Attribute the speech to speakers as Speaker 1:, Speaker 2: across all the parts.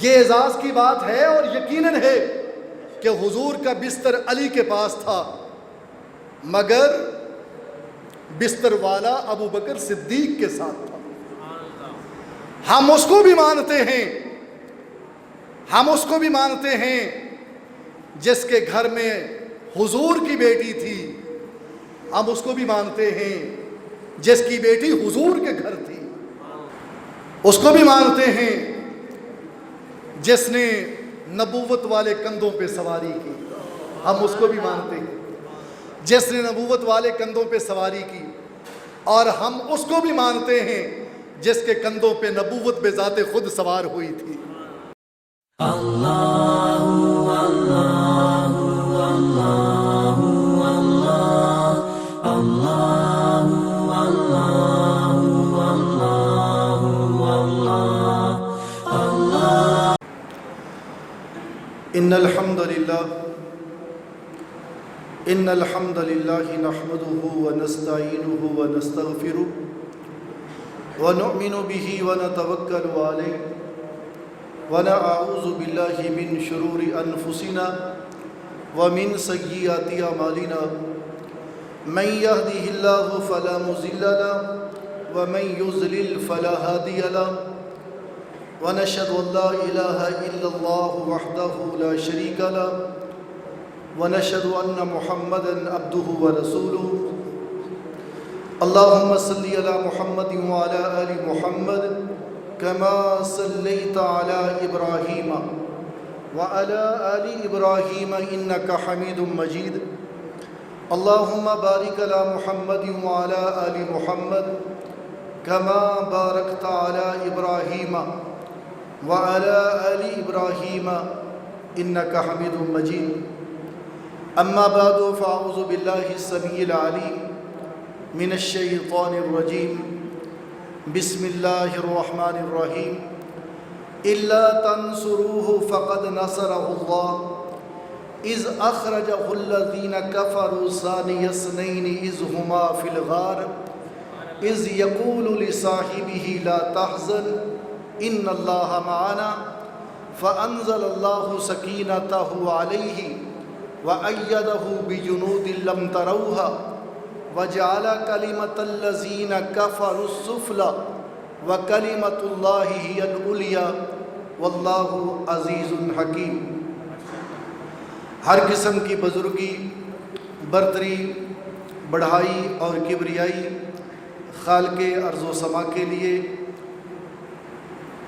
Speaker 1: یہ اعزاز کی بات ہے اور یقیناً ہے کہ حضور کا بستر علی کے پاس تھا، مگر بستر والا ابو بکر صدیق کے ساتھ تھا۔ ہم اس کو بھی مانتے ہیں، ہم اس کو بھی مانتے ہیں جس کے گھر میں حضور کی بیٹی تھی، ہم اس کو بھی مانتے ہیں جس کی بیٹی حضور کے گھر تھی، اس کو بھی مانتے ہیں جس نے نبوت والے کندھوں پہ سواری کی، ہم اس کو بھی مانتے ہیں جس نے نبوت والے کندھوں پہ سواری کی، اور ہم اس کو بھی مانتے ہیں جس کے کندھوں پہ نبوت بذات خود سوار ہوئی تھی۔ ان الحمد للہ نحمده ونستعینه ونستغفره ونؤمن به ونتوکل علیہ ونعوذ باللہ من شرور انفسنا ومن سیئات اعمالنا من يهده الله فلا مضل له ومن يضلل فلا هادي له ونشهد ان لا اله الا الله وحده لا شريك له ونشهد ان محمدا عبده ورسوله اللهم صل على محمد وعلى ال محمد كما صليت على ابراهيم وعلى ال ابراهيم انك حميد مجيد اللهم بارك على محمد وعلى ال محمد كما باركت على ابراهيم وعلى آل إبراهيم إنك حميد مجيد أما بعد فأعوذ بالله السميع العليم من الشيطان الرجيم بسم الله الرحمن الرحيم إلا تنصروه فقد نصره الله إذ أخرجه الذين كفروا ثاني اثنين إذ هما في الغار إذ يقول لصاحبه لا تحزن ان اللہ معنا فانزل اللہ سکینتہ علیہ وأیدہ بجنود لم تروها وجعل کلمۃ الذین کفروا السفلی وکلمۃ اللہ ہی العلیٰ واللہ عزیز حکیم۔ ہر قسم کی بزرگی، برتری، بڑھائی اور کبریائی خالق ارض و سما کے لیے،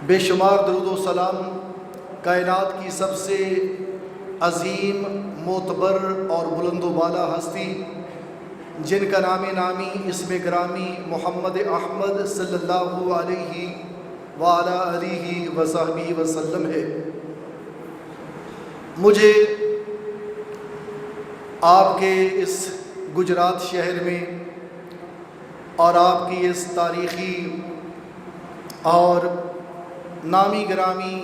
Speaker 1: بے شمار درود و سلام کائنات کی سب سے عظیم، معتبر اور بلند و بالا ہستی جن کا نام نامی اسم گرامی محمد احمد صلی اللہ علیہ وعلی آلہ وصحبہ وسلم ہے، مجھے آپ کے اس گجرات شہر میں اور آپ کی اس تاریخی اور نامی گرامی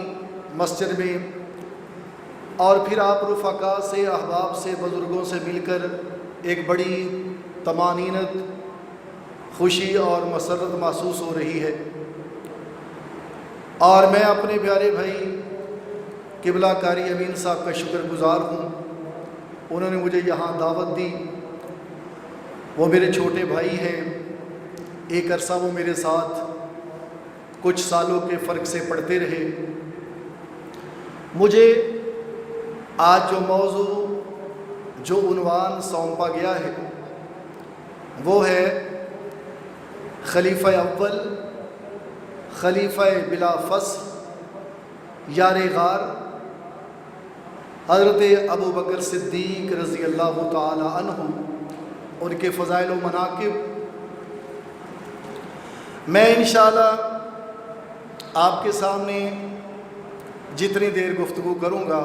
Speaker 1: مسجد میں، اور پھر آپ رفقا سے، احباب سے، بزرگوں سے مل کر ایک بڑی طمانینت، خوشی اور مسرت محسوس ہو رہی ہے، اور میں اپنے پیارے بھائی قبلہ قاری امین صاحب کا شکر گزار ہوں، انہوں نے مجھے یہاں دعوت دی۔ وہ میرے چھوٹے بھائی ہیں، ایک عرصہ وہ میرے ساتھ کچھ سالوں کے فرق سے پڑھتے رہے۔ مجھے آج جو موضوع، جو عنوان سونپا گیا ہے وہ ہے خلیفہ اول، خلیفہ بلا فصل، یار غار، حضرت ابو بکر صدیق رضی اللہ تعالی عنہ، ان کے فضائل و مناقب۔ میں انشاءاللہ آپ کے سامنے جتنی دیر گفتگو کروں گا،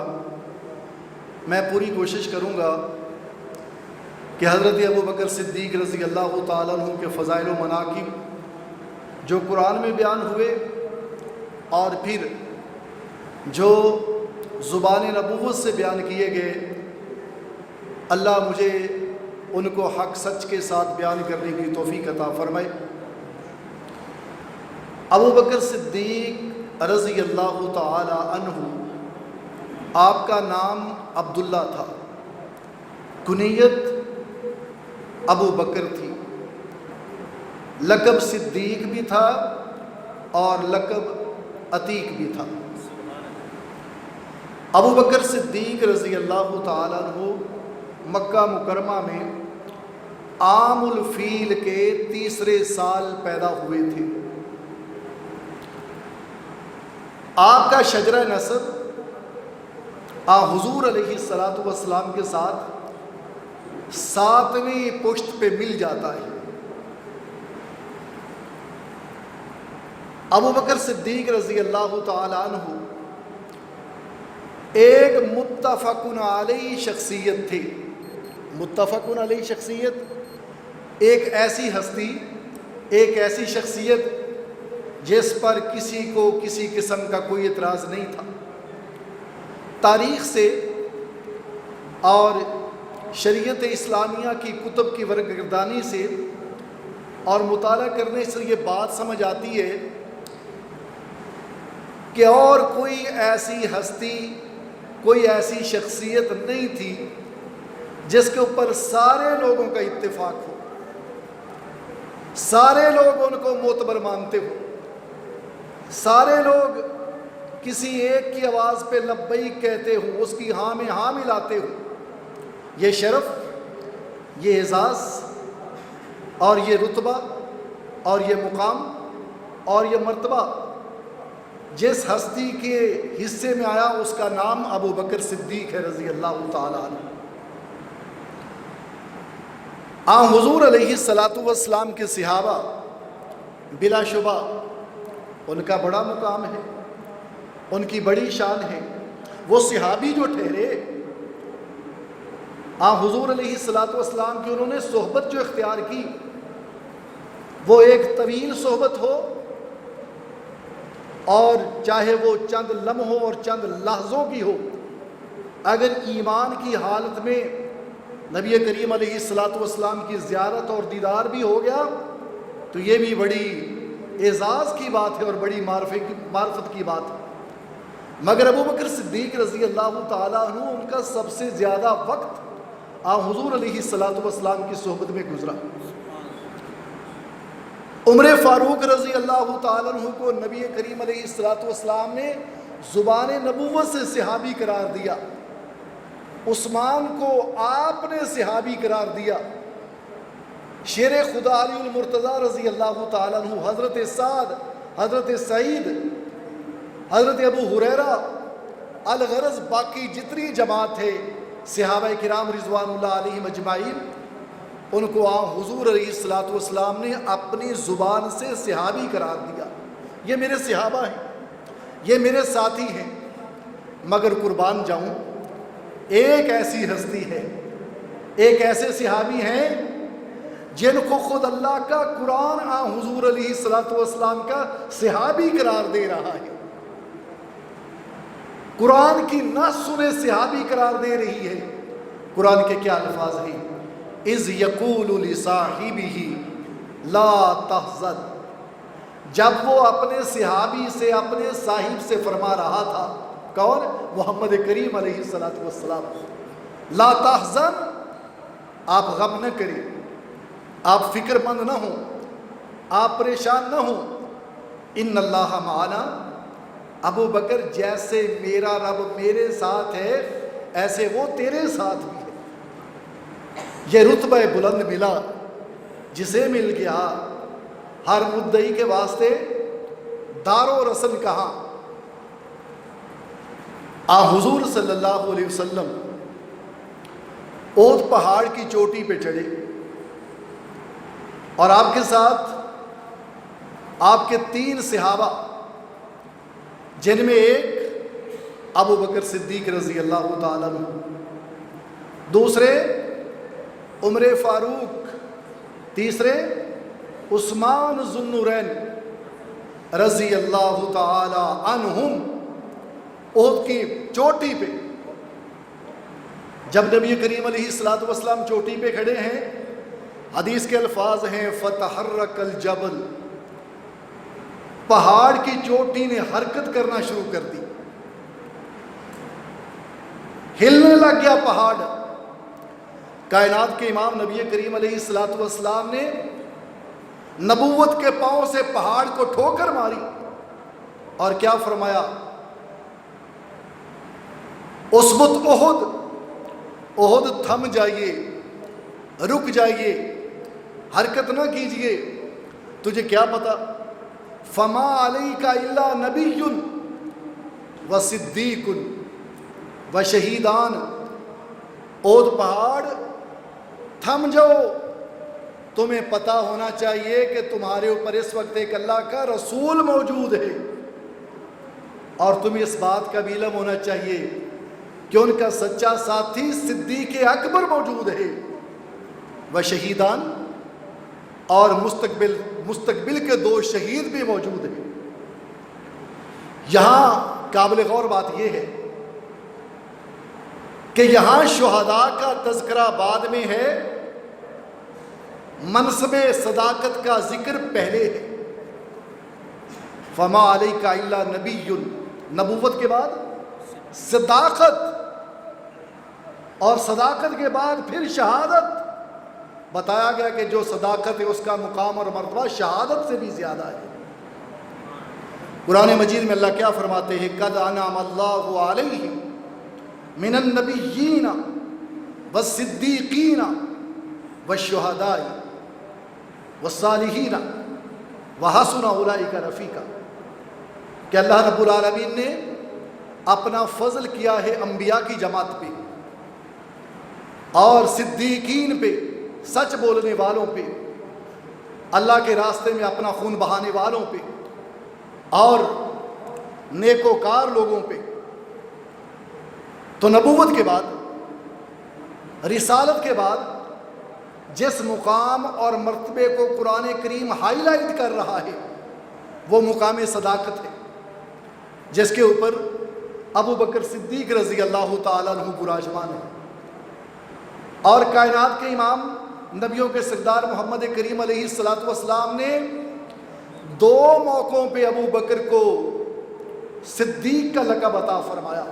Speaker 1: میں پوری کوشش کروں گا کہ حضرت ابو بکر صدیق رضی اللہ تعالیٰ عنہ کے فضائل و مناقب جو قرآن میں بیان ہوئے، اور پھر جو زبان نبوت سے بیان کیے گئے، اللہ مجھے ان کو حق سچ کے ساتھ بیان کرنے کی توفیق عطا فرمائے۔ ابو بکر صدیق رضی اللہ تعالی عنہ، آپ کا نام عبداللہ تھا، کنیت ابو بکر تھی، لقب صدیق بھی تھا اور لقب عتیق بھی تھا۔ ابو بکر صدیق رضی اللہ تعالیٰ عنہ مکہ مکرمہ میں عام الفیل کے تیسرے سال پیدا ہوئے تھے۔ آپ کا شجرہ نسب حضور علیہ السلام کے ساتھ 7ویں پشت پہ مل جاتا ہے۔ ابو بکر صدیق رضی اللہ تعالی عنہ ایک متفق علیہ شخصیت تھی۔ متفق علیہ شخصیت ایک ایسی ہستی، ایک ایسی شخصیت جس پر کسی کو کسی قسم کا کوئی اعتراض نہیں تھا۔ تاریخ سے اور شریعت اسلامیہ کی کتب کی ورقگردانی سے اور مطالعہ کرنے سے یہ بات سمجھ آتی ہے کہ اور کوئی ایسی ہستی، کوئی ایسی شخصیت نہیں تھی جس کے اوپر سارے لوگوں کا اتفاق ہو، سارے لوگ ان کو معتبر مانتے ہو، سارے لوگ کسی ایک کی آواز پہ لبیک کہتے ہوں، اس کی ہاں میں ہاں ملاتے ہوں۔ یہ شرف، یہ اعزاز اور یہ رتبہ اور یہ مقام اور یہ مرتبہ جس ہستی کے حصے میں آیا اس کا نام ابو بکر صدیق ہے رضی اللہ تعالیٰ عنہ۔ حضور علیہ السلام کے صحابہ بلا شبہ ان کا بڑا مقام ہے، ان کی بڑی شان ہے۔ وہ صحابی جو ٹھہرے، حضور علیہ السلام کی انہوں نے صحبت جو اختیار کی، وہ ایک طویل صحبت ہو اور چاہے وہ چند لمحوں اور چند لحظوں کی ہو، اگر ایمان کی حالت میں نبی کریم علیہ السلام کی زیارت اور دیدار بھی ہو گیا تو یہ بھی بڑی اعزاز کی بات ہے اور بڑی معرفت کی بات ہے۔ مگر ابو بکر صدیق رضی اللہ تعالیٰ عنہ ان کا سب سے زیادہ وقت حضور علیہ السلام کی صحبت میں گزرا۔ عمر فاروق رضی اللہ تعالیٰ عنہ کو نبی کریم علیہ السلام نے زبان نبوت سے صحابی قرار دیا، عثمان کو آپ نے صحابی قرار دیا، شیر خدا علی المرتضی رضی اللہ تعالیٰ عنہ، حضرت سعد، حضرت سعید، حضرت ابو ہریرہ، الغرض باقی جتنی جماعت ہے صحابہ کرام رضوان اللہ علیہم اجمعین، ان کو حضور علیہ السلام نے اپنی زبان سے صحابی قرار دیا۔ یہ میرے صحابہ ہیں، یہ میرے ساتھی ہیں۔ مگر قربان جاؤں، ایک ایسی ہستی ہے، ایک ایسے صحابی ہیں جن کو خود اللہ کا قرآن حضور علیہ السلام کا صحابی قرار دے رہا ہے۔ قرآن کی نص انہیں صحابی قرار دے رہی ہے۔ قرآن کے کیا الفاظ ہیں؟ اذ یقول لصاحبہ لا تحزن، جب وہ اپنے صحابی سے، اپنے صاحب سے فرما رہا تھا، کون؟ محمد کریم علیہ السلام، لا تحزن، آپ غم نہ کریں، آپ فکر مند نہ ہوں، آپ پریشان نہ ہوں، ان اللہ معنا، ابو بکر جیسے میرا رب میرے ساتھ ہے ایسے وہ تیرے ساتھ بھی ہے۔ یہ رتبہ بلند ملا جسے مل گیا، ہر مدعی کے واسطے دار و رسن کہاں؟ حضور صلی اللہ علیہ وسلم احد پہاڑ کی چوٹی پہ چڑھے اور آپ کے ساتھ آپ کے 3 صحابہ، جن میں ایک ابو بکر صدیق رضی اللہ تعالیٰ عنہ، دوسرے عمر فاروق، تیسرے عثمان ذو النورین رضی اللہ تعالی عنہم، احد کی چوٹی پہ جب نبی کریم علیہ السلام چوٹی پہ کھڑے ہیں، حدیث کے الفاظ ہیں فَتَحَرَّكَ الْجَبَلُ، پہاڑ کی چوٹی نے حرکت کرنا شروع کر دی، ہلنے لگ گیا پہاڑ۔ کائنات کے امام نبی کریم علیہ الصلوۃ والسلام نے نبوت کے پاؤں سے پہاڑ کو ٹھوکر ماری اور کیا فرمایا؟ اثبت احد، احد تھم جائیے، رک جائیے، حرکت نہ کیجئے، تجھے کیا پتا؟ فما علیک الا نبی و صدیق و شہیدان۔ احد پہاڑ تھم جاؤ، تمہیں پتا ہونا چاہیے کہ تمہارے اوپر اس وقت ایک اللہ کا رسول موجود ہے، اور تمہیں اس بات کا بھی علم ہونا چاہیے کہ ان کا سچا ساتھی صدیق اکبر موجود ہے، وہ شہیدان، اور مستقبل کے 2 شہید بھی موجود ہیں۔ یہاں قابل غور بات یہ ہے کہ یہاں شہداء کا تذکرہ بعد میں ہے، منصب صداقت کا ذکر پہلے ہے۔ فما علیک الا نبی، نبوت کے بعد صداقت، اور صداقت کے بعد پھر شہادت۔ بتایا گیا کہ جو صداقت ہے اس کا مقام اور مرتبہ شہادت سے بھی زیادہ ہے۔ قرآن مجید میں اللہ کیا فرماتے ہیں؟ قد انعم اللہ علیہم من النبیین والصدیقین والشہداء والصالحین وحسن اولئک رفیقا، کہ اللہ رب العالمین نے اپنا فضل کیا ہے انبیاء کی جماعت پہ، اور صدیقین پہ، سچ بولنے والوں پہ، اللہ کے راستے میں اپنا خون بہانے والوں پہ، اور نیکوکار لوگوں پہ۔ تو نبوت کے بعد، رسالت کے بعد جس مقام اور مرتبے کو قرآن کریم ہائی لائٹ کر رہا ہے وہ مقام صداقت ہے، جس کے اوپر ابو بکر صدیق رضی اللہ تعالیٰ عنہ براجمان ہے۔ اور کائنات کے امام نبیوں کے سردار محمد کریم علیہ الصلوۃ والسلام نے 2 موقعوں پہ ابو بکر کو صدیق کا لقب عطا فرمایا۔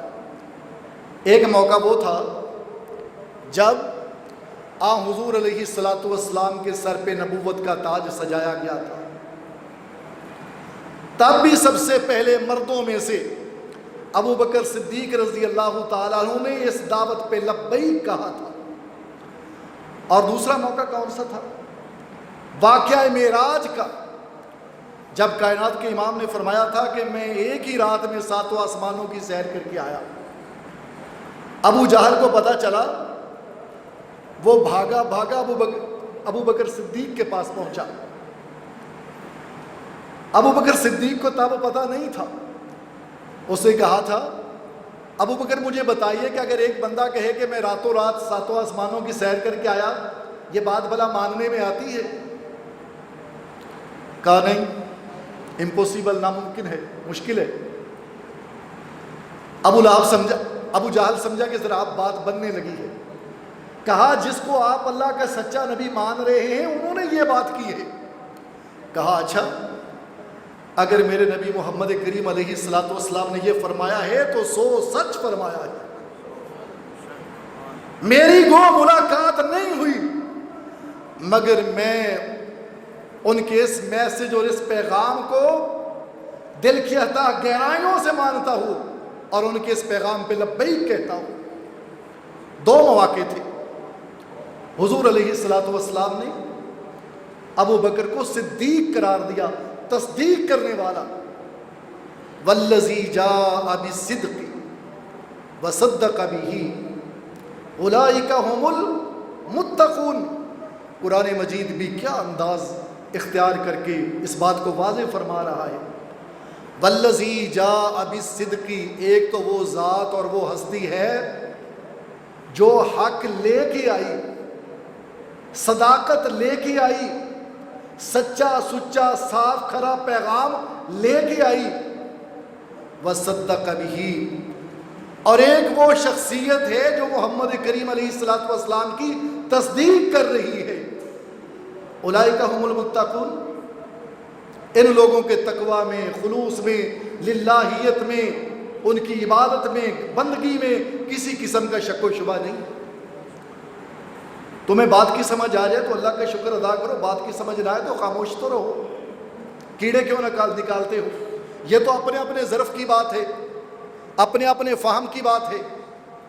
Speaker 1: ایک موقع وہ تھا جب حضور علیہ الصلوۃ والسلام کے سر پہ نبوت کا تاج سجایا گیا تھا، تب بھی سب سے پہلے مردوں میں سے ابو بکر صدیق رضی اللہ تعالیٰ عنہ نے اس دعوت پہ لبیک کہا تھا۔ اور دوسرا موقع کون سا تھا؟ واقعہ معراج کا، جب کائنات کے امام نے فرمایا تھا کہ میں ایک ہی رات میں 7 آسمانوں کی سیر کر کے آیا۔ ابو جہل کو پتا چلا، وہ بھاگا ابو بکر صدیق کے پاس پہنچا۔ ابو بکر صدیق کو تب پتا نہیں تھا، اسے کہا تھا ابو بکر مجھے بتائیے کہ اگر ایک بندہ کہے کہ میں راتوں رات 7 آسمانوں کی سیر کر کے آیا، یہ بات بھلا ماننے میں آتی ہے؟ کہا نہیں، امپوسیبل، ناممکن ہے، مشکل ہے۔ ابو جہل سمجھا کہ ذرا آپ بات بننے لگی ہے۔ کہا جس کو آپ اللہ کا سچا نبی مان رہے ہیں انہوں نے یہ بات کی ہے۔ کہا اچھا، اگر میرے نبی محمد کریم علیہ الصلوۃ والسلام نے یہ فرمایا ہے تو سچ فرمایا ہے۔ میری گو ملاقات نہیں ہوئی، مگر میں ان کے اس میسج اور اس پیغام کو دل کی اتھاہ گہرائیوں سے مانتا ہوں اور ان کے اس پیغام پہ لبیک کہتا ہوں۔ 2 مواقع تھے، حضور علیہ الصلوۃ والسلام نے ابو بکر کو صدیق قرار دیا، تصدیق کرنے والا۔ والذی جاء بالصدق وصدق به اولئک هم المتقون۔ قرآن مجید بھی کیا انداز اختیار کر کے اس بات کو واضح فرما رہا ہے۔ والذی جاء بالصدق، ایک تو وہ ذات اور وہ ہستی ہے جو حق لے کے آئی، صداقت لے کے آئی، سچا سچا صاف کھرا پیغام لے کے آئی۔ وصدق به، اور ایک وہ شخصیت ہے جو محمد کریم علیہ الصلوۃ والسلام کی تصدیق کر رہی ہے۔ اولئک هم المتقون، ان لوگوں کے تقوی میں، خلوص میں، للہیت میں، ان کی عبادت میں، بندگی میں کسی قسم کا شک و شبہ نہیں۔ تمہیں بات کی سمجھ آ جائے تو اللہ کا شکر ادا کرو، بات کی سمجھ نہ آئے تو خاموش تو رہو، کیڑے کیوں نکالتے ہو؟ یہ تو اپنے اپنے ظرف کی بات ہے، اپنے اپنے فہم کی بات ہے،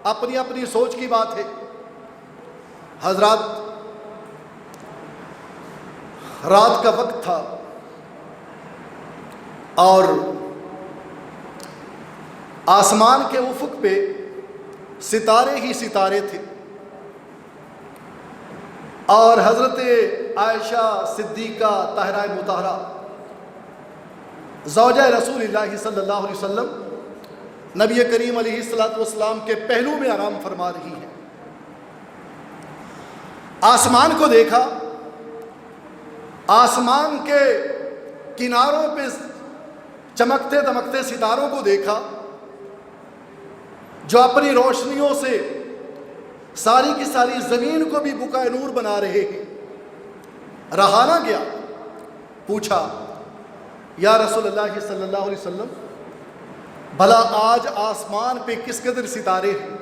Speaker 1: اپنی اپنی سوچ کی بات ہے۔ حضرات، رات کا وقت تھا اور آسمان کے افق پہ ستارے ہی ستارے تھے، اور حضرت عائشہ صدیقہ طاہرہ مطہرہ زوجہ رسول اللہ صلی اللہ علیہ وسلم نبی کریم علیہ السلام کے پہلو میں آرام فرما رہی ہے۔ آسمان کو دیکھا، آسمان کے کناروں پہ چمکتے دمکتے ستاروں کو دیکھا جو اپنی روشنیوں سے ساری کی ساری زمین کو بھی بقائے نور بنا رہے ہیں۔ رہا نہ گیا، پوچھا یا رسول اللہ صلی اللہ علیہ وسلم، بھلا آج آسمان پہ کس قدر ستارے ہیں؟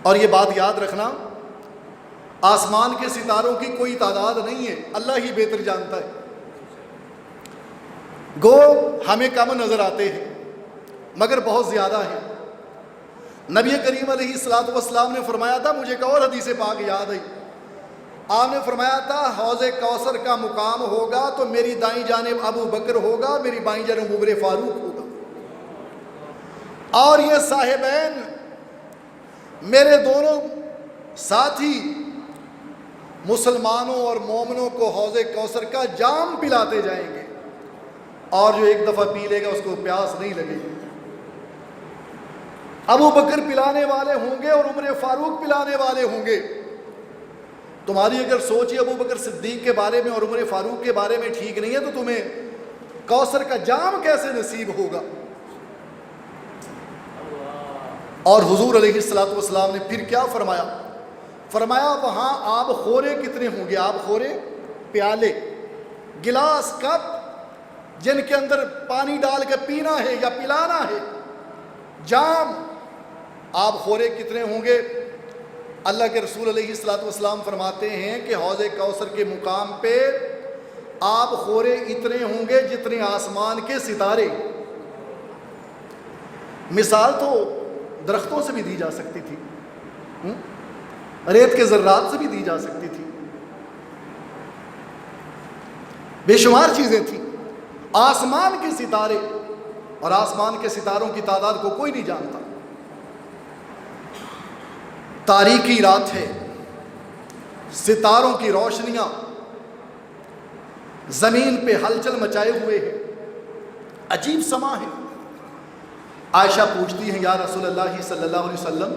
Speaker 1: اور یہ بات یاد رکھنا، آسمان کے ستاروں کی کوئی تعداد نہیں ہے، اللہ ہی بہتر جانتا ہے۔ گو ہمیں کم نظر آتے ہیں مگر بہت زیادہ ہیں۔ نبی کریم علیہ السلام نے فرمایا تھا، مجھے ایک اور حدیث پاک یاد آئی، آپ نے فرمایا تھا حوض کوثر کا مقام ہوگا تو میری دائیں جانب ابو بکر ہوگا، میری بائیں جانب عمر فاروق ہوگا، اور یہ صاحبین میرے دونوں ساتھی مسلمانوں اور مومنوں کو حوض کوثر کا جام پلاتے جائیں گے، اور جو ایک دفعہ پی لے گا اس کو پیاس نہیں لگے گی۔ ابو بکر پلانے والے ہوں گے اور عمر فاروق پلانے والے ہوں گے۔ تمہاری اگر سوچ ابو بکر صدیق کے بارے میں اور عمر فاروق کے بارے میں ٹھیک نہیں ہے تو تمہیں کوثر کا جام کیسے نصیب ہوگا؟ اور حضور علیہ السلام نے پھر کیا فرمایا؟ فرمایا وہاں آب خورے کتنے ہوں گے؟ آب خورے، پیالے، گلاس، کپ جن کے اندر پانی ڈال کے پینا ہے یا پلانا ہے، جام، آب خورے کتنے ہوں گے؟ اللہ کے رسول علیہ السلام فرماتے ہیں کہ حوض کوثر کے مقام پہ آب خورے اتنے ہوں گے جتنے آسمان کے ستارے۔ مثال تو درختوں سے بھی دی جا سکتی تھی، ریت کے ذرات سے بھی دی جا سکتی تھی، بے شمار چیزیں تھیں۔ آسمان کے ستارے، اور آسمان کے ستاروں کی تعداد کو کوئی نہیں جانتا۔ تاریکی رات ہے، ستاروں کی روشنیاں زمین پہ ہلچل مچائے ہوئے ہیں، عجیب سما ہے۔ عائشہ پوچھتی ہیں یا رسول اللہ صلی اللہ علیہ وسلم،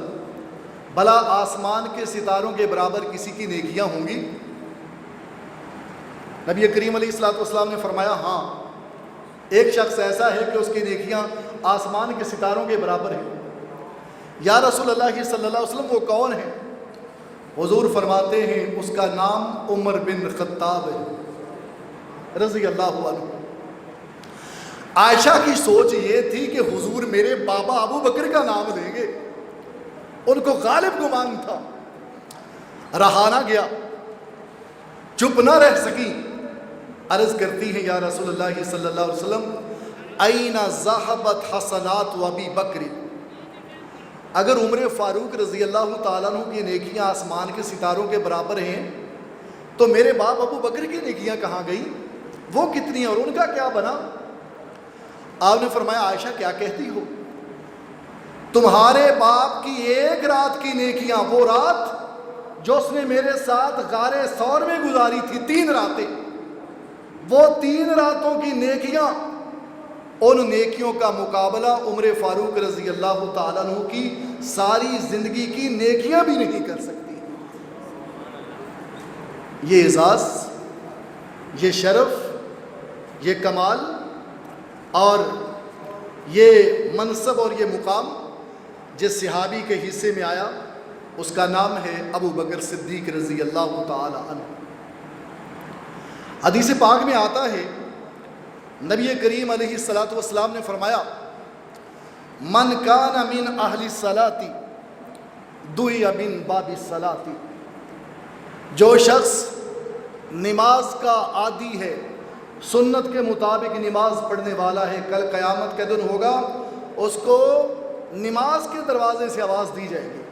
Speaker 1: بھلا آسمان کے ستاروں کے برابر کسی کی نیکیاں ہوں گی؟ نبی کریم علیہ السلام نے فرمایا ہاں، ایک شخص ایسا ہے کہ اس کی نیکیاں آسمان کے ستاروں کے برابر ہیں۔ یا رسول اللہ صلی اللہ علیہ وسلم وہ کون ہے؟ حضور فرماتے ہیں اس کا نام عمر بن خطاب ہے رضی اللہ عنہ۔ عائشہ کی سوچ یہ تھی کہ حضور میرے بابا ابو بکر کا نام لیں گے، ان کو غالب گمان تھا۔ رہا نہ گیا، چپ نہ رہ سکی، عرض کرتی ہیں یا رسول اللہ صلی اللہ علیہ وسلم، این ذہبت حسنات و ابی بکر، اگر عمر فاروق رضی اللہ تعالیٰ عنہ کی نیکیاں آسمان کے ستاروں کے برابر ہیں تو میرے باپ ابو بکر کی نیکیاں کہاں گئی؟ وہ کتنی ہیں اور ان کا کیا بنا؟ آپ نے فرمایا عائشہ کیا کہتی ہو؟ تمہارے باپ کی ایک رات کی نیکیاں، وہ رات جو اس نے میرے ساتھ غار ثور میں گزاری تھی، 3 راتیں، وہ 3 راتوں کی نیکیاں، ان نیکیوں کا مقابلہ عمر فاروق رضی اللہ تعالیٰ عنہ کی ساری زندگی کی نیکیاں بھی نہیں کر سکتی۔ یہ اعزاز، یہ شرف، یہ کمال اور یہ منصب اور یہ مقام جس صحابی کے حصے میں آیا اس کا نام ہے ابو بکر صدیق رضی اللہ تعالی عنہ۔ حدیث پاک میں آتا ہے نبی کریم علیہ الصلاۃ والسلام نے فرمایا من کان من اہل الصلاۃ دعی من باب الصلاۃ، جو شخص نماز کا عادی ہے، سنت کے مطابق نماز پڑھنے والا ہے، کل قیامت کا دن ہوگا اس کو نماز کے دروازے سے آواز دی جائے گی۔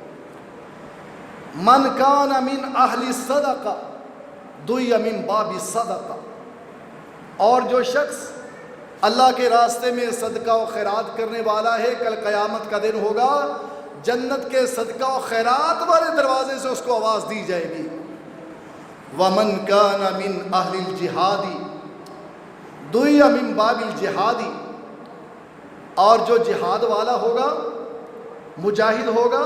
Speaker 1: من کان من اہل الصدقہ دعی من باب الصدقہ، اور جو شخص اللہ کے راستے میں صدقہ و خیرات کرنے والا ہے، کل قیامت کا دن ہوگا جنت کے صدقہ و خیرات والے دروازے سے اس کو آواز دی جائے گی۔ ومن کان من اہل الجہاد دعی من باب الجہاد، اور جو جہاد والا ہوگا، مجاہد ہوگا،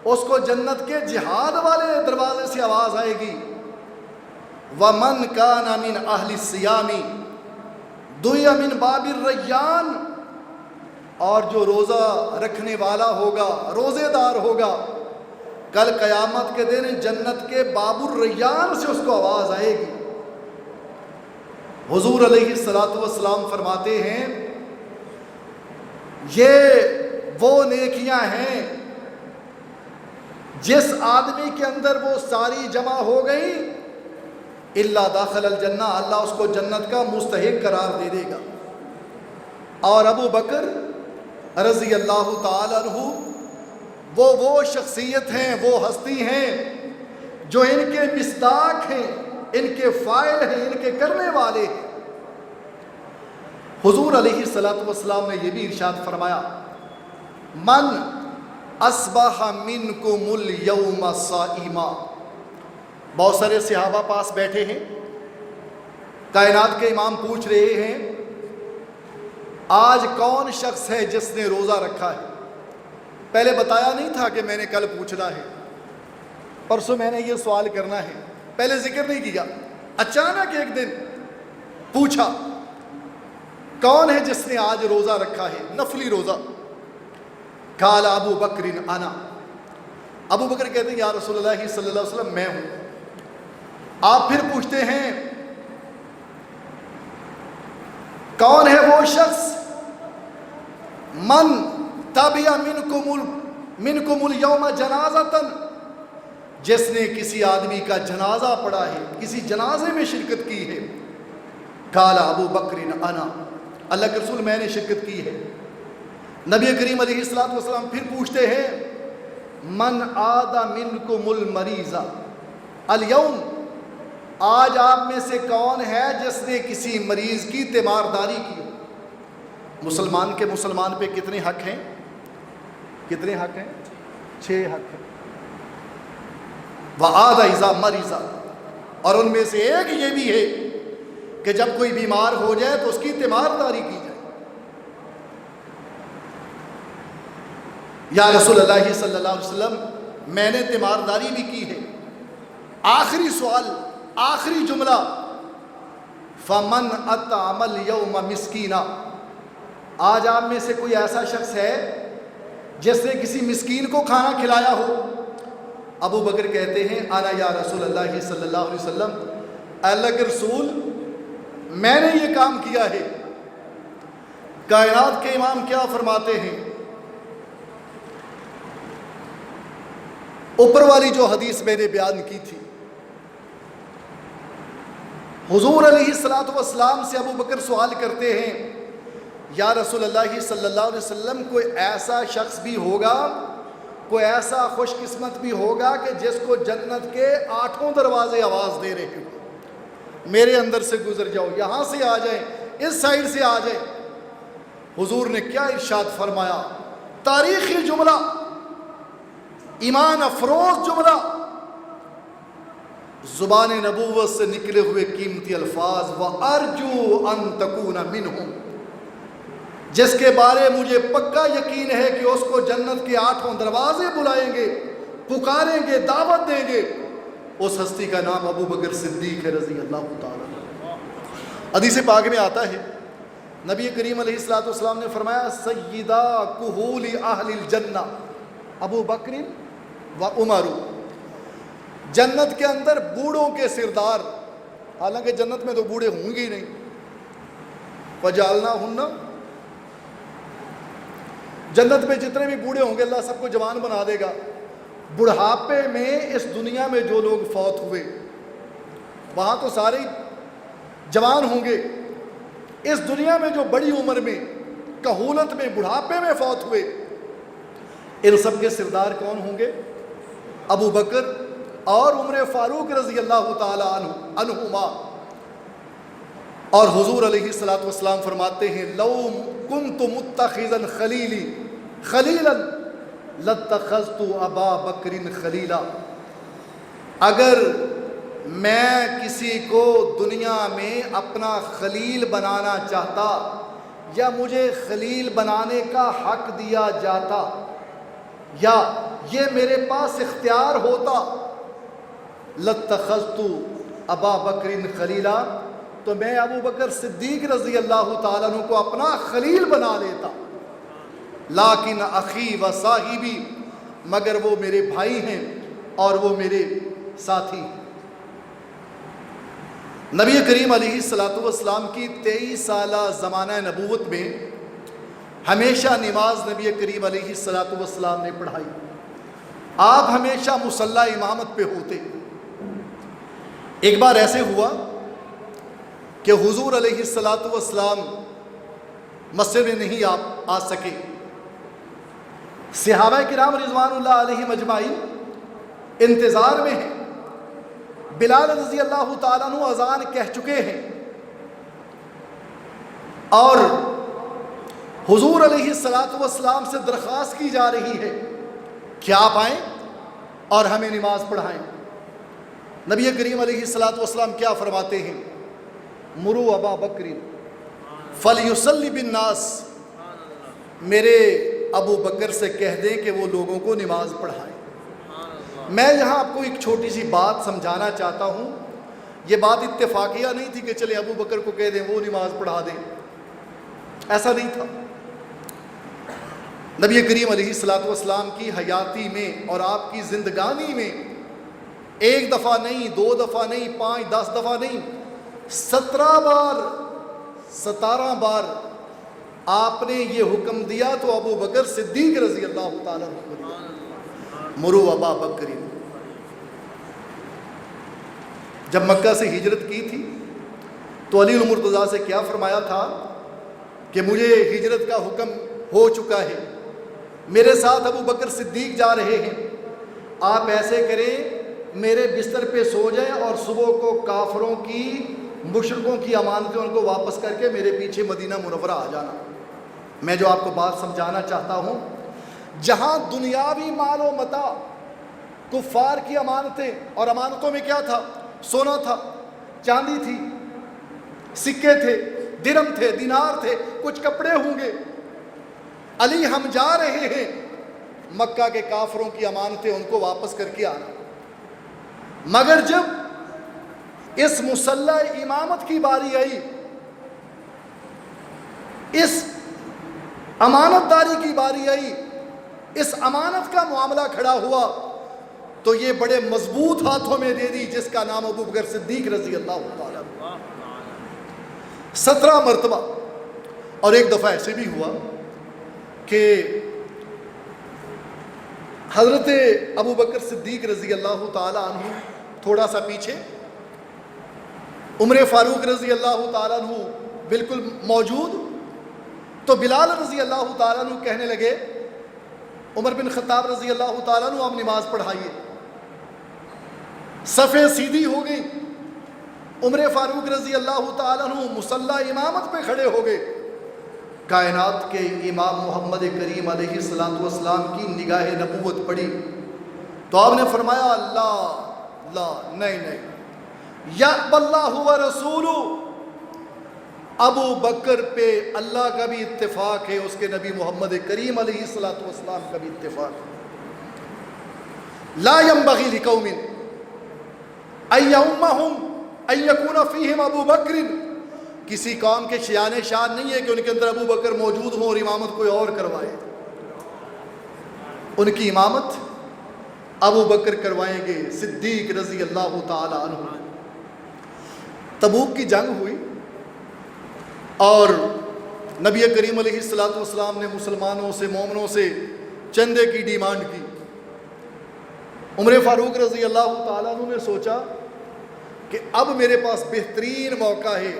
Speaker 1: اس کو جنت کے جہاد والے دروازے سے آواز آئے گی۔ ومن کان من اہل الصیام دعی من باب الریان، اور جو روزہ رکھنے والا ہوگا، روزے دار ہوگا، کل قیامت کے دن جنت کے باب الریان سے اس کو آواز آئے گی۔ حضور علیہ الصلاۃ والسلام فرماتے ہیں یہ وہ نیکیاں ہیں جس آدمی کے اندر وہ ساری جمع ہو گئی الا داخل الجنہ، اللہ اس کو جنت کا مستحق قرار دے دے گا۔ اور ابو بکر رضی اللہ تعالی عنہ وہ شخصیت ہیں، وہ ہستی ہیں جو ان کے مصداق ہیں، ان کے فاعل ہیں، ان کے کرنے والے ہیں۔ حضور علیہ الصلاۃ والسلام نے یہ بھی ارشاد فرمایا من اصبح منکم الیوم صائما۔ بہت سارے صحابہ پاس بیٹھے ہیں، کائنات کے امام پوچھ رہے ہیں آج کون شخص ہے جس نے روزہ رکھا ہے؟ پہلے بتایا نہیں تھا کہ میں نے کل پوچھنا ہے، پرسوں میں نے یہ سوال کرنا ہے، پہلے ذکر نہیں کیا، اچانک ایک دن پوچھا کون ہے جس نے آج روزہ رکھا ہے، نفلی روزہ؟ قال ابو بکر انا۔ ابو بکر کہتے ہیں یا رسول اللہ صلی اللہ علیہ وسلم میں ہوں۔ آپ پھر پوچھتے ہیں کون ہے وہ شخص من تبع منکم الیوم جنازۃ، جس نے کسی آدمی کا جنازہ پڑھا ہے، کسی جنازے میں شرکت کی ہے؟ قال ابو بکر انا، اللہ کے رسول میں نے شرکت کی ہے۔ نبی کریم علیہ الصلوۃ والسلام پھر پوچھتے ہیں من عاد منکم المریض الیوم، آج آپ میں سے کون ہے جس نے کسی مریض کی تیمارداری کی ہو؟ مسلمان کے مسلمان پہ کتنے حق ہیں؟ کتنے حق ہیں؟ 6 حق ہیں۔ وعاد اذا مریض، اور ان میں سے ایک یہ بھی ہے کہ جب کوئی بیمار ہو جائے تو اس کی تیمارداری کی جائے۔ یا رسول اللہ صلی اللہ علیہ وسلم میں نے تیمارداری بھی کی ہے۔ آخری سوال، آخری جملہ فمن اطعم الیوم مسکینا، آج آپ میں سے کوئی ایسا شخص ہے جس نے کسی مسکین کو کھانا کھلایا ہو؟ ابو بکر کہتے ہیں انا یا رسول اللہ صلی اللہ علیہ وسلم، اللہ کے رسول میں نے یہ کام کیا ہے۔ کائنات کے امام کیا فرماتے ہیں؟ اوپر والی جو حدیث میں نے بیان کی تھی، حضور علیہ الصلوۃ والسلام سے ابو بکر سوال کرتے ہیں یا رسول اللہ صلی اللہ علیہ وسلم کوئی ایسا شخص بھی ہوگا، کوئی ایسا خوش قسمت بھی ہوگا کہ جس کو جنت کے 8 دروازے آواز دے رہے ہو میرے اندر سے گزر جاؤ، یہاں سے آ جائیں، اس سائڈ سے آ جائیں۔ حضور نے کیا ارشاد فرمایا؟ تاریخی جملہ، ایمان افروز جملہ، زبان نبوت سے نکلے ہوئے قیمتی الفاظ وَأَرْجُو أَن تَكُونَ مِنْهُمْ، جس کے بارے مجھے پکا یقین ہے کہ اس کو جنت کے 8 دروازے بلائیں گے، پکاریں گے، دعوت دیں گے۔ اس ہستی کا نام ابو بکر صدیق ہے رضی اللہ تعالیٰ۔ حدیث پاک میں آتا ہے نبی کریم علیہ الصلوۃ والسلام نے فرمایا سیدہ کہول اہل الجنہ ابو بکر و عمر، جنت کے اندر بوڑھوں کے سردار، حالانکہ جنت میں تو بوڑھے ہوں گے ہی نہیں، وجعلناہن، جنت میں جتنے بھی بوڑھے ہوں گے اللہ سب کو جوان بنا دے گا. بڑھاپے میں اس دنیا میں جو لوگ فوت ہوئے وہاں تو سارے جوان ہوں گے. اس دنیا میں جو بڑی عمر میں، کہولت میں، بڑھاپے میں فوت ہوئے، ان سب کے سردار کون ہوں گے؟ ابو بکر اور عمر فاروق رضی اللہ تعالی عنہما. اور حضور علیہ الصلوۃ والسلام فرماتے ہیں لو کنت متخذا خلیلا لاتخذت ابا بکر خلیلا. اگر میں کسی کو دنیا میں اپنا خلیل بنانا چاہتا یا مجھے خلیل بنانے کا حق دیا جاتا یا یہ میرے پاس اختیار ہوتا، لاتخذت ابا بکر خلیلا، تو میں ابو بکر صدیق رضی اللہ تعالیٰ عنہ کو اپنا خلیل بنا لیتا. لیکن اخی و صاحبی، مگر وہ میرے بھائی ہیں اور وہ میرے ساتھی ہیں. نبی کریم علیہ الصلوۃ والسلام کی 23 سالہ زمانہ نبوت میں ہمیشہ نماز نبی کریم علیہ الصلوۃ والسلام نے پڑھائی. آپ ہمیشہ مصلی امامت پہ ہوتے. ایک بار ایسے ہوا کہ حضور علیہ الصلوۃ والسلام مسجد میں نہیں آ سکے. صحابہ کرام رضوان اللہ علیہ مجمعین انتظار میں ہیں. بلال رضی اللہ تعالیٰ عنہ اذان کہہ چکے ہیں اور حضور علیہ الصلوۃ والسلام سے درخواست کی جا رہی ہے کہ آپ آئیں اور ہمیں نماز پڑھائیں. نبی کریم علیہ الصلوۃ والسلام کیا فرماتے ہیں؟ مروا ابا بکر فلیصلی بالناس، میرے ابو بکر سے کہہ دیں کہ وہ لوگوں کو نماز پڑھائیں. میں یہاں آپ کو ایک چھوٹی سی بات سمجھانا چاہتا ہوں. یہ بات اتفاقیہ نہیں تھی کہ چلے ابو بکر کو کہہ دیں وہ نماز پڑھا دیں، ایسا نہیں تھا. نبی کریم علیہ الصلوۃ والسلام کی حیاتی میں اور آپ کی زندگانی میں ایک دفعہ نہیں، 2 دفعہ نہیں، 5 10 دفعہ نہیں، 17 بار آپ نے یہ حکم دیا تو ابو بکر صدیق رضی اللہ تعالیٰ عنہ کو دیا. مرو ابا بکر. جب مکہ سے ہجرت کی تھی تو علی المرتضیٰ سے کیا فرمایا تھا کہ مجھے ہجرت کا حکم ہو چکا ہے، میرے ساتھ ابو بکر صدیق جا رہے ہیں، آپ ایسے کریں میرے بستر پہ سو جائیں اور صبح کو کافروں کی، مشرکوں کی امانتیں ان کو واپس کر کے میرے پیچھے مدینہ منورہ آ جانا. میں جو آپ کو بات سمجھانا چاہتا ہوں، جہاں دنیاوی مال و متاع، کفار کی امانتیں، اور امانتوں میں کیا تھا؟ سونا تھا، چاندی تھی، سکے تھے، درم تھے، دینار تھے، کچھ کپڑے ہوں گے. علی ہم جا رہے ہیں مکہ کے کافروں کی امانتیں ان کو واپس کر کے آنا. مگر جب اس مصلی امامت کی باری آئی، اس امانت داری کی باری آئی، اس امانت کا معاملہ کھڑا ہوا تو یہ بڑے مضبوط ہاتھوں میں دے دی جس کا نام ابو بکر صدیق رضی اللہ تعالیٰ. 17 مرتبہ. اور ایک دفعہ ایسے بھی ہوا کہ حضرت ابو بکر صدیق رضی اللہ تعالیٰ عنہ تھوڑا سا پیچھے، عمر فاروق رضی اللہ تعالیٰ عنہ بالکل موجود، تو بلال رضی اللہ تعالیٰ عنہ کہنے لگے عمر بن خطاب رضی اللہ تعالیٰ عنہ آپ نماز پڑھائیے. صفیں سیدھی ہو گئی، عمر فاروق رضی اللہ تعالیٰ عنہ مصلی امامت پہ کھڑے ہو گئے. کائنات کے امام محمد کریم علیہ الصلوۃ والسلام کی نگاہ نبوت پڑی تو آپ نے فرمایا اللہ نہیں، یأبی اللہ ورسولہ، ابو بکر پہ اللہ کا بھی اتفاق ہے، اس کے نبی محمد کریم علیہ الصلوۃ والسلام کا بھی اتفاق ہے. لا ينبغی لقوم ان یؤمہم ان یکون فیہم ابو بکر، کسی قوم کے شیان شان نہیں ہے کہ ان کے اندر ابو بکر موجود ہوں اور امامت کوئی اور کروائے. ان کی امامت ابو بکر کروائیں گے صدیق رضی اللہ تعالی عنہ. تبوک کی جنگ ہوئی اور نبی کریم علیہ الصلوۃ والسلام نے مسلمانوں سے، مومنوں سے چندے کی ڈیمانڈ کی۔ عمر فاروق رضی اللہ تعالیٰ عنہ نے سوچا کہ اب میرے پاس بہترین موقع ہے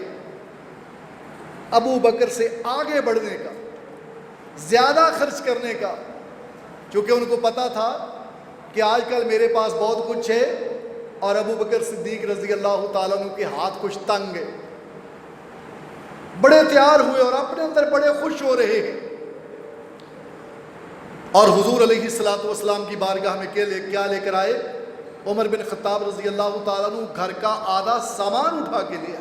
Speaker 1: ابو بکر سے آگے بڑھنے کا، زیادہ خرچ کرنے کا، کیونکہ ان کو پتا تھا کہ آج کل میرے پاس بہت کچھ ہے اور ابو بکر صدیق رضی اللہ تعالیٰ عنہ کے ہاتھ کچھ تنگ ہے۔ بڑے تیار ہوئے اور اپنے اندر بڑے خوش ہو رہے ہیں، اور حضور علیہ الصلوۃ والسلام کی بارگاہ میں کیا لے کر آئے؟ عمر بن خطاب رضی اللہ تعالیٰ عنہ گھر کا آدھا سامان اٹھا کے لیا۔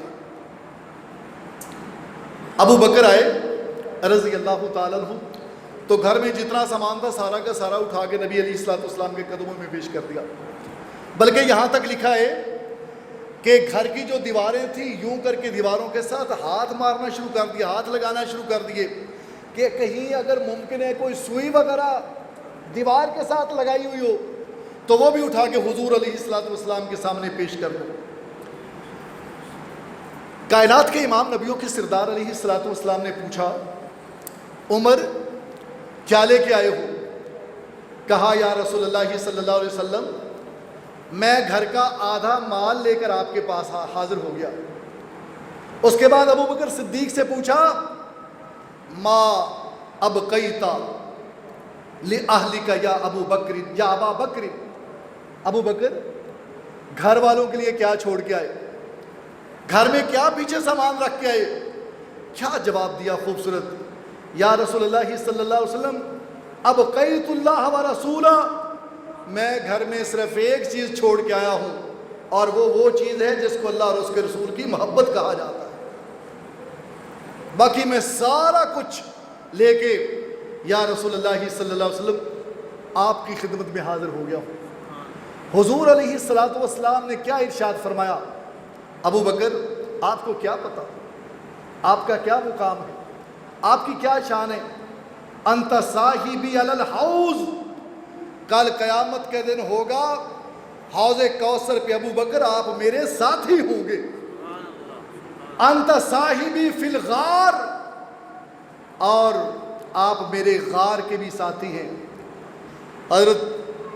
Speaker 1: ابو بکر آئے رضی اللہ تعالیٰ عنہ، تو گھر میں جتنا سامان تھا سارا کا سارا اٹھا کے نبی علیہ الصلوۃ والسلام کے قدموں میں پیش کر دیا۔ بلکہ یہاں تک لکھا ہے کہ گھر کی جو دیواریں تھیں یوں کر کے دیواروں کے ساتھ ہاتھ مارنا شروع کر دیا، ہاتھ لگانا شروع کر دیے کہ کہیں اگر ممکن ہے کوئی سوئی وغیرہ دیوار کے ساتھ لگائی ہوئی ہو تو وہ بھی اٹھا کے حضور علیہ الصلوۃ والسلام کے سامنے پیش کر دو۔ کائنات کے امام نبیوں کے سردار علیہ الصلوۃ والسلام نے پوچھا، عمر کیا لے کے آئے ہو؟ کہا یا رسول اللہ صلی اللہ علیہ وسلم میں گھر کا آدھا مال لے کر آپ کے پاس حاضر ہو گیا۔ اس کے بعد ابو بکر صدیق سے پوچھا، ما ابقیت لأہلک یا ابو بکر یا ابا بکر، ابو بکر گھر والوں کے لیے کیا چھوڑ کے آئے؟ گھر میں کیا پیچھے سامان رکھ کے آئے؟ کیا جواب دیا خوبصورت، یا رسول اللہ صلی اللہ علیہ وسلم ابقیت اللہ و رسولہ، میں گھر میں صرف ایک چیز چھوڑ کے آیا ہوں اور وہ چیز ہے جس کو اللہ اور اس کے رسول کی محبت کہا جاتا ہے، باقی میں سارا کچھ لے کے یا رسول اللہ صلی اللہ علیہ وسلم آپ کی خدمت میں حاضر ہو گیا ہوں۔ حضور علیہ الصلوۃ والسلام نے کیا ارشاد فرمایا؟ ابو بکر آپ کو کیا پتا، آپ کا کیا مقام ہے، آپ کی کیا شان ہے؟ انت صاحبی علی الحوض، کل قیامت کے دن ہوگا حوض کوثر پہ ابو بکر آپ میرے ساتھی ہوں گے۔ انت صاحبی فی الغار، اور آپ میرے غار کے بھی ساتھی ہیں۔ حضرت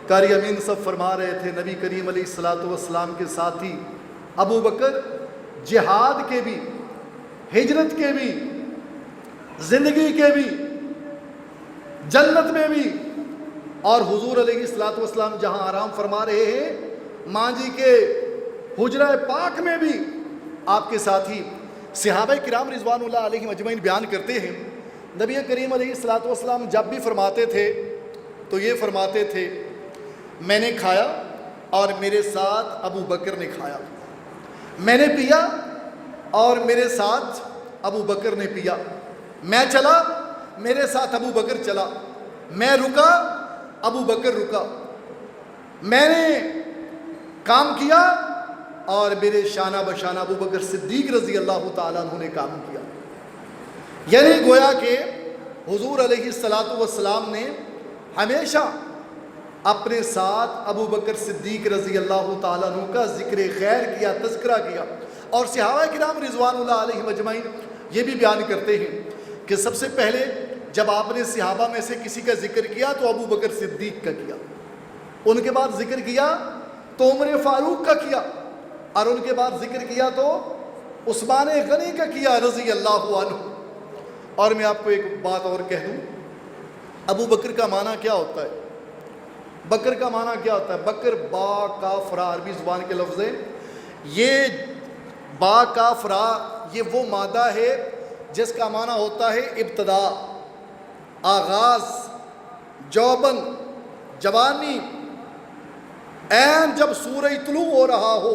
Speaker 1: قاری امین صاحب فرما رہے تھے نبی کریم علیہ الصلوۃ والسلام کے ساتھی ابو بکر جہاد کے بھی، ہجرت کے بھی، زندگی کے بھی، جنت میں بھی، اور حضور علیہ الصلوۃ والسلام جہاں آرام فرما رہے ہیں ماں جی کے حجرہ پاک میں بھی آپ کے ساتھی۔ صحابہ کرام رضوان اللہ علیہم اجمعین بیان کرتے ہیں نبی کریم علیہ الصلوۃ والسلام جب بھی فرماتے تھے تو یہ فرماتے تھے، میں نے کھایا اور میرے ساتھ ابو بکر نے کھایا، میں نے پیا اور میرے ساتھ ابو بکر نے پیا، میں چلا میرے ساتھ ابو بکر چلا، میں رکا ابو بکر رکا، میں نے کام کیا اور میرے شانہ بشانہ ابو بکر صدیق رضی اللہ تعالیٰ عنہ نے کام کیا۔ یعنی گویا کہ حضور علیہ الصلوۃ والسلام نے ہمیشہ اپنے ساتھ ابو بکر صدیق رضی اللہ تعالیٰ عنہ کا ذکر خیر کیا، تذکرہ کیا، اور صحابہ کرام رضوان اللہ علیہم اجمعین یہ بھی بیان کرتے ہیں کہ سب سے پہلے جب آپ نے صحابہ میں سے کسی کا ذکر کیا تو ابو بکر صدیق کا کیا، ان کے بعد ذکر کیا تو عمر فاروق کا کیا، اور ان کے بعد ذکر کیا تو عثمان غنی کا کیا رضی اللہ عنہ۔ اور میں آپ کو ایک بات اور کہہ دوں، ابو بکر کا معنی کیا ہوتا ہے؟ بکر کا معنی کیا ہوتا ہے؟ بکر با کاف را عربی زبان کے لفظ ہے، یہ با کاف را یہ وہ مادہ ہے جس کا معنی ہوتا ہے ابتدا، آغاز، جوبن، جوانی۔ جب سورج طلوع ہو رہا ہو،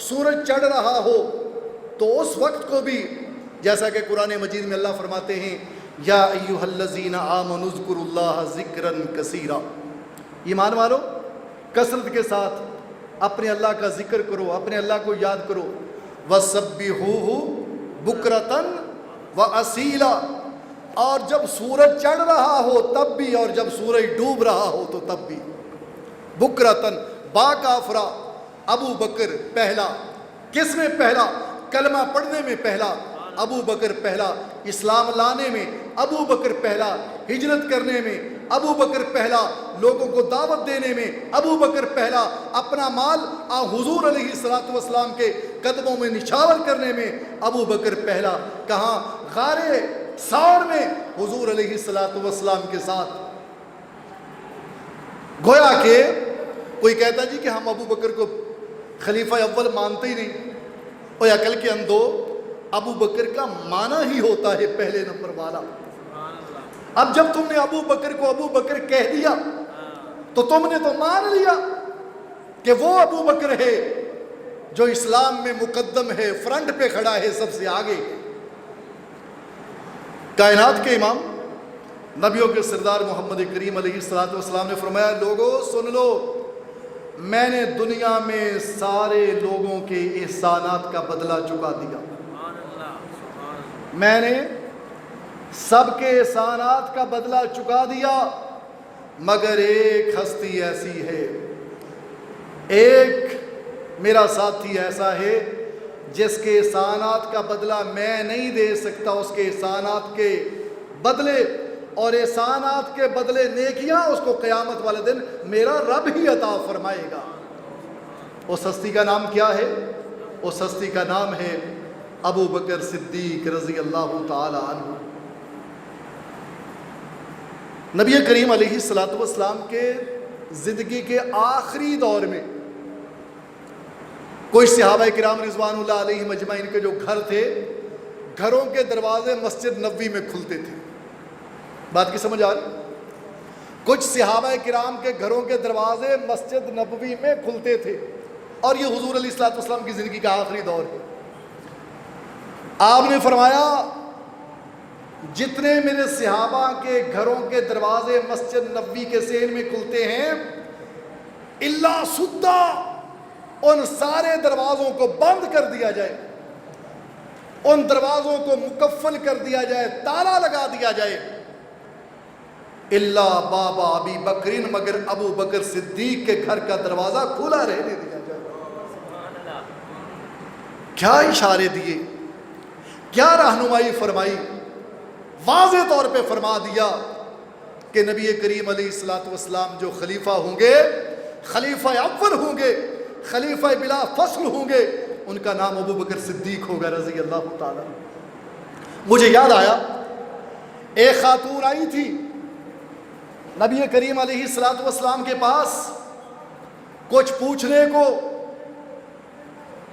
Speaker 1: سورج چڑھ رہا ہو تو اس وقت کو بھی جیسا کہ قرآن مجید میں اللہ فرماتے ہیں یا ایھا الذین آمنوا اذکروا اللہ ذکرا کثیرا، ایمان والو کثرت کے ساتھ اپنے اللہ کا ذکر کرو، اپنے اللہ کو یاد کرو، وسبحوہ بکرۃ واصیلا، اور جب سورج چڑھ رہا ہو تب بھی اور جب سورج ڈوب رہا ہو تو تب بھی۔ بکرتن با کافرا، ابو بکر پہلا، کس میں پہلا؟ کلمہ پڑھنے میں پہلا، ابو بکر پہلا، اسلام لانے میں ابو بکر پہلا، ہجرت کرنے میں ابو بکر پہلا، لوگوں کو دعوت دینے میں ابو بکر پہلا، اپنا مال حضور علیہ الصلوۃ والسلام کے قدموں میں نچھاور کرنے میں ابو بکر پہلا۔ کہاں؟ غار ثور میں حضور علیہ الصلوۃ والسلام کے ساتھ۔ گویا کہ کوئی کہتا جی کہ ہم ابو بکر کو خلیفہ اول مانتے ہی نہیں، اور عقل کے اندھو، ابو بکر کا معنی ہی ہوتا ہے پہلے نمبر والا۔ اب جب تم نے ابو بکر کو ابو بکر کہہ دیا تو تم نے تو مان لیا کہ وہ ابو بکر ہے جو اسلام میں مقدم ہے، فرنٹ پہ کھڑا ہے، سب سے آگے۔ کائنات کے امام، نبیوں کے سردار محمد کریم علیہ الصلوۃ والسلام نے فرمایا، لوگوں سن لو، میں نے دنیا میں سارے لوگوں کے احسانات کا بدلہ چکا دیا، میں نے سب کے احسانات کا بدلہ چکا دیا، مگر ایک ہستی ایسی ہے، ایک میرا ساتھی ایسا ہے جس کے احسانات کا بدلہ میں نہیں دے سکتا، اس کے احسانات کے بدلے اور احسانات کے بدلے نیکیاں اس کو قیامت والے دن میرا رب ہی عطا فرمائے گا۔ اس ہستی کا نام کیا ہے؟ اس ہستی کا نام ہے ابو بکر صدیق رضی اللہ تعالی عنہ۔ نبی کریم علیہ الصلوۃ والسلام کے زندگی کے آخری دور میں کوئی صحابہ کرام رضوان اللہ علیہم اجمعین کے جو گھر تھے، گھروں کے دروازے مسجد نبوی میں کھلتے تھے۔ بات کی سمجھ آ رہی؟ کچھ صحابہ کرام کے گھروں کے دروازے مسجد نبوی میں کھلتے تھے، اور یہ حضور علیہ الصلوۃ والسلام کی زندگی کا آخری دور ہے۔ آپ نے فرمایا، جتنے میرے صحابہ کے گھروں کے دروازے مسجد نبوی کے سین میں کھلتے ہیں، الا سدا، ان سارے دروازوں کو بند کر دیا جائے، ان دروازوں کو مقفل کر دیا جائے، تالا لگا دیا جائے، الا بابا ابی بکرین، مگر ابو بکر صدیق کے گھر کا دروازہ کھلا رہنے دیا جائے۔ کیا اشارے دیے، کیا رہنمائی فرمائی، واضح طور پہ فرما دیا کہ نبی کریم علیہ الصلوۃ والسلام جو خلیفہ ہوں گے، خلیفہ اول ہوں گے، خلیفہ بلا فصل ہوں گے، ان کا نام ابو بکر صدیق ہوگا رضی اللہ تعالیٰ۔ مجھے یاد آیا، ایک خاتون آئی تھی نبی کریم علیہ الصلوۃ والسلام کے پاس کچھ پوچھنے کو،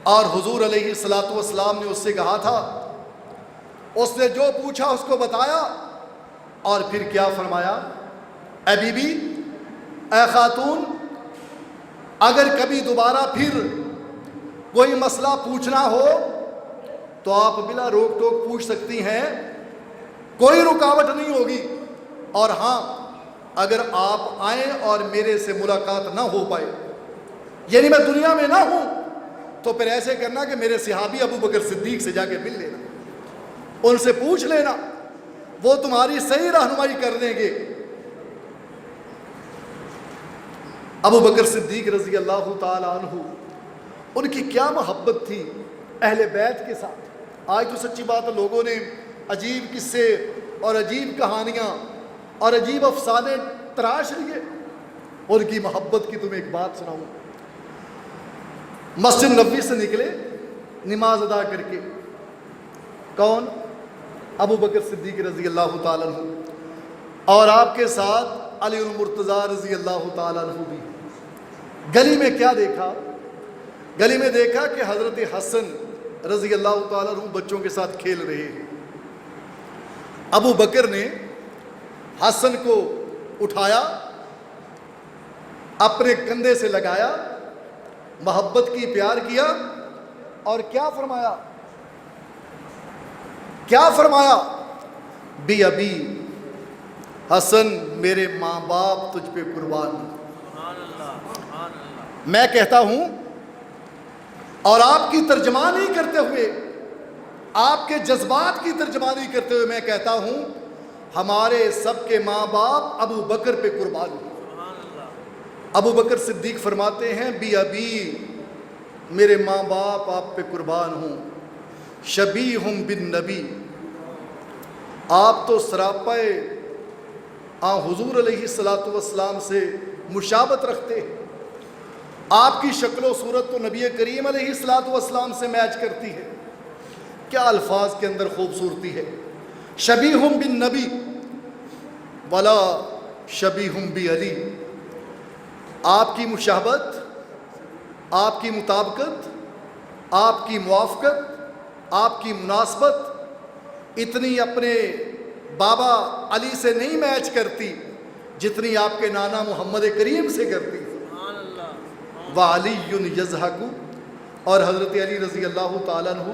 Speaker 1: اور حضور علیہ الصلوۃ والسلام نے اس سے کہا تھا، اس نے جو پوچھا اس کو بتایا، اور پھر کیا فرمایا، اے بی بی، اے خاتون، اگر کبھی دوبارہ پھر کوئی مسئلہ پوچھنا ہو تو آپ بلا روک ٹوک پوچھ سکتی ہیں، کوئی رکاوٹ نہیں ہوگی، اور ہاں اگر آپ آئیں اور میرے سے ملاقات نہ ہو پائے، یعنی میں دنیا میں نہ ہوں، تو پھر ایسے کرنا کہ میرے صحابی ابو بکر صدیق سے جا کے مل لینا، ان سے پوچھ لینا، وہ تمہاری صحیح رہنمائی کر دیں گے۔ ابو بکر صدیق رضی اللہ تعالی عنہ، ان کی کیا محبت تھی اہل بیت کے ساتھ۔ آج تو سچی بات ہے، لوگوں نے عجیب قصے اور عجیب کہانیاں اور عجیب افسانے تراش لیے، ان کی محبت کی تمہیں ایک بات سناؤں۔ مسجد نبوی سے نکلے نماز ادا کر کے، کون؟ ابو بکر صدیق رضی اللہ تعالیٰ عنہ، اور آپ کے ساتھ علی المرتضیٰ رضی اللہ تعالیٰ عنہ بھی۔ گلی میں کیا دیکھا؟ گلی میں دیکھا کہ حضرت حسن رضی اللہ تعالیٰ عنہ بچوں کے ساتھ کھیل رہے ہیں۔ ابو بکر نے حسن کو اٹھایا، اپنے کندھے سے لگایا، محبت کی، پیار کیا، اور کیا فرمایا؟ کیا فرمایا؟ بی ابی، حسن میرے ماں باپ تجھ پہ قربان۔ میں کہتا ہوں، اور آپ کی ترجمانی کرتے ہوئے، آپ کے جذبات کی ترجمانی کرتے ہوئے میں کہتا ہوں، ہمارے سب کے ماں باپ ابو بکر پہ قربان ہوئے۔ ابو بکر صدیق فرماتے ہیں، بی ابی، میرے ماں باپ آپ پہ قربان ہوں، شبیہم بالنبی، آپ تو سراپائے حضور علیہ الصلاۃ والسلام سے مشابہت رکھتے ہیں، آپ کی شکل و صورت تو نبی کریم علیہ الصلاۃ والسلام سے میچ کرتی ہے۔ کیا الفاظ کے اندر خوبصورتی ہے، شبیہ بالنبی ولا شبیہ بعلی۔ آپ کی مشابہت، آپ کی مطابقت، آپ کی موافقت، آپ کی مناسبت اتنی اپنے بابا علی سے نہیں میچ کرتی جتنی آپ کے نانا محمد کریم سے کرتی۔ وَعَلِيٌّ يَضْحَكُ، اور حضرت علی رضی اللہ تعالیٰ عنہ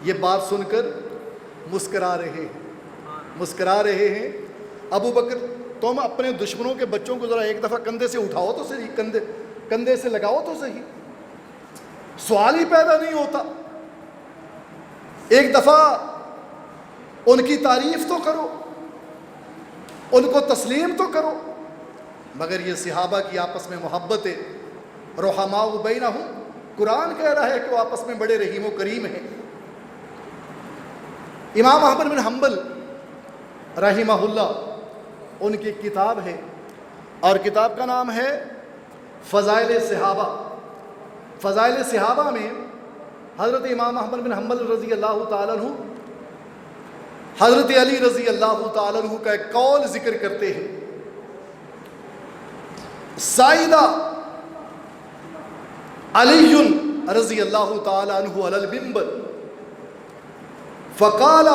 Speaker 1: یہ بات سن کر مسکرا رہے ہیں۔ ابو بکر، تم اپنے دشمنوں کے بچوں کو ذرا ایک دفعہ کندھے سے اٹھاؤ تو صحیح، کندھے سے لگاؤ تو صحیح، سوال ہی پیدا نہیں ہوتا۔ ایک دفعہ ان کی تعریف تو کرو، ان کو تسلیم تو کرو۔ مگر یہ صحابہ کی آپس میں محبت ہے، رحماء بینہم، قرآن کہہ رہا ہے کہ وہ آپس میں بڑے رحیم و کریم ہیں۔ امام احمد بن حنبل رحمہ اللہ، ان کی کتاب ہے اور کتاب کا نام ہے فضائل صحابہ۔ فضائل صحابہ میں حضرت امام احمد بن حنبل رضی اللہ تعالیٰ عنہ حضرت علی رضی اللہ تعالیٰ عنہ کا ایک قول ذکر کرتے ہیں۔ سائدہ علی رضی اللہ تعالیٰ عنہ علی المنبر فقال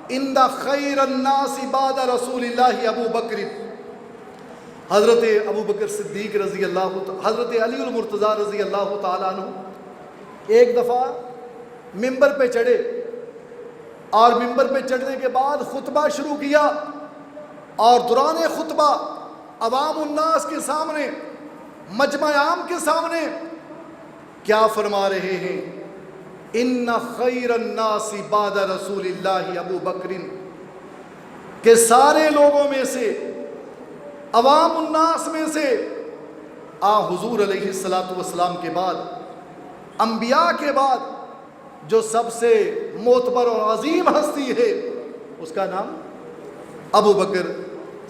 Speaker 1: ان خیر الناس بعد رسول اللہ ابو بکر۔ حضرت ابو بکر صدیق رضی اللہ، حضرت علی المرتضیٰ رضی اللہ تعالیٰ عنہ ایک دفعہ منبر پہ چڑھے اور منبر پہ چڑھنے کے بعد خطبہ شروع کیا، اور دوران خطبہ عوام الناس کے سامنے، مجمع عام کے سامنے کیا فرما رہے ہیں؟ ان خیر الناس بعد رسول اللہ ابو بکر، کہ سارے لوگوں میں سے، عوام الناس میں سے، حضور علیہ الصلاۃ والسلام کے بعد، انبیاء کے بعد جو سب سے معتبر اور عظیم ہستی ہے اس کا نام ابو بکر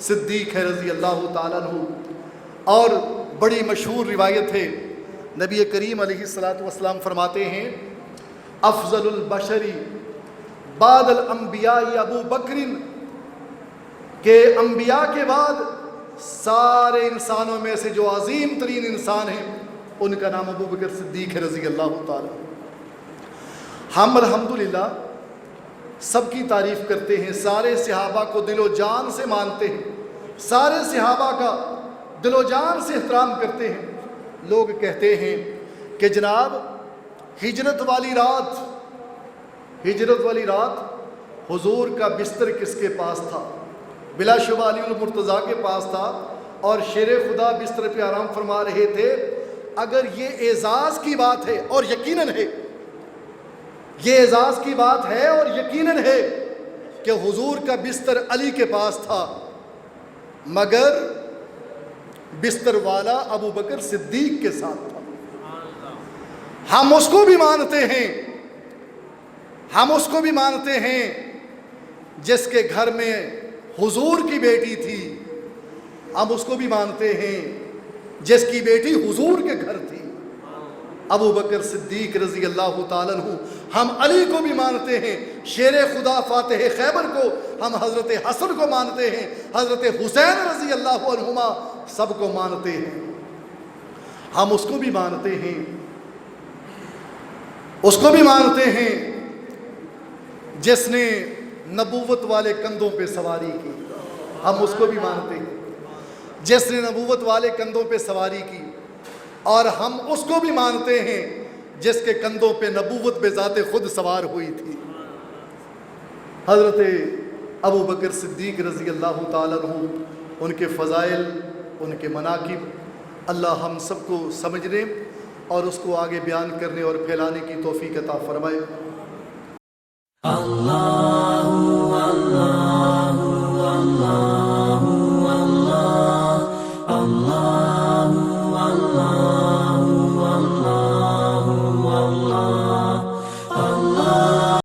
Speaker 1: صدیق ہے رضی اللہ تعالیٰ عنہ۔ اور بڑی مشہور روایت ہے، نبی کریم علیہ الصلاۃ والسلام فرماتے ہیں افضل البشر بعد الانبیاء ابو بکر، کہ انبیاء کے بعد سارے انسانوں میں سے جو عظیم ترین انسان ہیں ان کا نام ابو بکر صدیق ہے رضی اللہ تعالیٰ۔ ہم الحمدللہ سب کی تعریف کرتے ہیں، سارے صحابہ کو دل و جان سے مانتے ہیں، سارے صحابہ کا دل و جان سے احترام کرتے ہیں۔ لوگ کہتے ہیں کہ جناب ہجرت والی رات حضور کا بستر کس کے پاس تھا؟ بلا شبہ علی المرتضیٰ کے پاس تھا، اور شیر خدا بستر پہ آرام فرما رہے تھے۔ اگر یہ اعزاز کی بات ہے، اور یقیناً ہے، یہ اعزاز کی بات ہے اور یقیناً ہے کہ حضور کا بستر علی کے پاس تھا، مگر بستر والا ابو بکر صدیق کے ساتھ تھا۔ ہم اس کو بھی مانتے ہیں جس کے گھر میں حضور کی بیٹی تھی، ہم اس کو بھی مانتے ہیں جس کی بیٹی حضور کے گھر تھی، ابو بکر صدیق رضی اللہ تعالیٰ عنہ۔ ہم علی کو بھی مانتے ہیں، شیر خدا فاتح خیبر کو، ہم حضرت حسن کو مانتے ہیں، حضرت حسین رضی اللہ عنہما سب کو مانتے ہیں۔ ہم اس کو بھی مانتے ہیں جس نے نبوت والے کندھوں پہ سواری کی، ہم اس کو بھی مانتے ہیں جس نے نبوت والے کندھوں پہ سواری کی، اور ہم اس کو بھی مانتے ہیں جس کے کندھوں پہ نبوت بذات خود سوار ہوئی تھی، حضرت ابو بکر صدیق رضی اللہ تعالیٰ عنہ۔ ان کے فضائل، ان کے مناقب اللہ ہم سب کو سمجھنے اور اس کو آگے بیان کرنے اور پھیلانے کی توفیق عطا فرمائے۔ اللہ